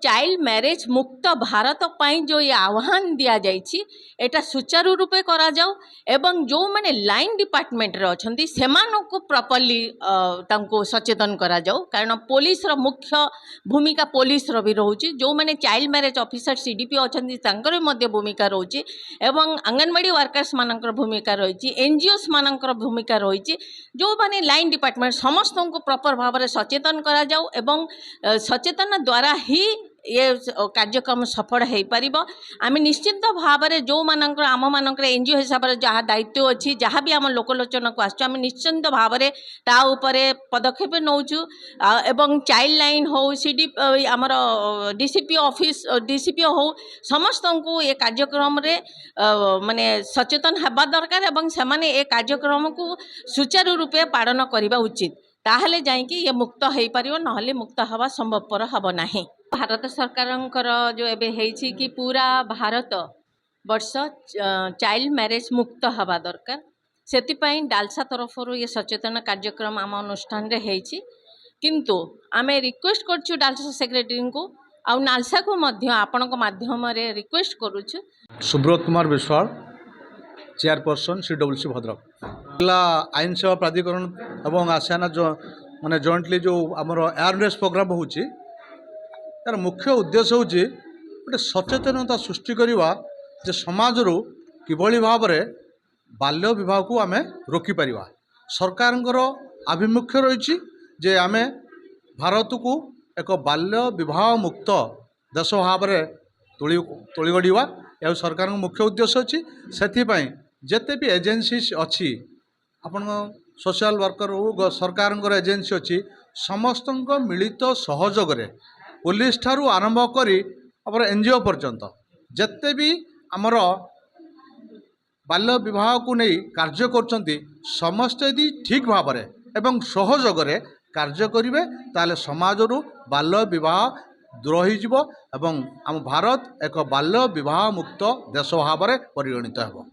Child marriage मुक्त भारत पाई जो ये आह्वान दि जाइए एटा सुचारू रूपे करा जाओ एवं जो माने लाइन डिपार्टमेंट रे अछंती सेमानकु प्रॉपर्ली तांको सचेतन करा जाओ कारण पुलिस रो मुख्य भूमिका पुलिस रो भी रहउची जो माने चाइल्ड मैरिज ऑफिसर सीडीपी अछंती तांकर मध्य भूमिका रहउची एवं आंगनवाड़ी वर्कर्स मानकर भूमिका रही एनजीओस मानकर भूमिका रही जो माने लाइन डिपार्टमेंट समस्त को प्रॉपर भाव में सचेतन करा जाओ एवं सचेतन द्वारा ही ये कार्यक्रम सफल हो पार आम निश्चिंत भाव में जो मानकर आम मानकर एनजीओ हिसाब से जहाँ दायित्व अच्छी जहाँ भी आम लोकलोचन को आम निश्चिंत भाव में ताऊपर पदक्षेप नौचु एवं चाइल्ड लाइन हो सीडी आमर डीसीपी ऑफिस डीसीपी हो समस्त को ये कार्यक्रम रे माने सचेतन हवा दरकार एवं से माने ये कार्यक्रम को सुचारू रूपे पालन करने उचित ताहले जाइए ये मुक्त हो पार ना मुक्त हवा संभवपर हम ना भारत सरकार जो एबे है कि पूरा भारत वर्ष चाइल्ड मैरिज मुक्त हवा दरकार से डालसा तरफ ये सचेतन कार्यक्रम आम अनुष्ठान रे है किंतु आमे रिक्वेस्ट करछु डालसा सेक्रेटरी को आ नालसा को मध्य आपण माध्यम रे रिक्वेस्ट करूछु। सुब्रत कुमार विश्वाल चेयरपर्सन CWC भद्रक जिला आईन सेवा प्राधिकरण एवं आसियाना जो माने जॉइंटली जो आमर अवेयरनेस प्रोग्राम होची यार मुख्य उद्देश्य हूँ गोटे सचेतनता सृष्टि करवा जे समाज रू किभली भाव में बाल्य विवाह को आमे रोकी परिवा सरकार आभिमुख्य रही जे आमे भारत को एक बाल्य विवाह मुक्त देश भाव में तोली गढ़ा यह सरकार मुख्य उद्देश्य अच्छी से जिते भी एजेन्सी अच्छी आपण सोशल वर्कर हो सरकार एजेन्सी अच्छी समस्त मिलित सहयोग पुलिस ठारू आरंभ करी आमर एनजीओ पर्यंत जिते भी आमर बाल्य विवाह को नहीं कार्य करछंती समस्त यदि ठीक भाव में एवं सहयोग कार्य करेंगे ताले समाज रू बाल्य विवाह दूर हो एवं आम भारत एक बाल्य विवाह मुक्त देश भाव में परिगणित हो।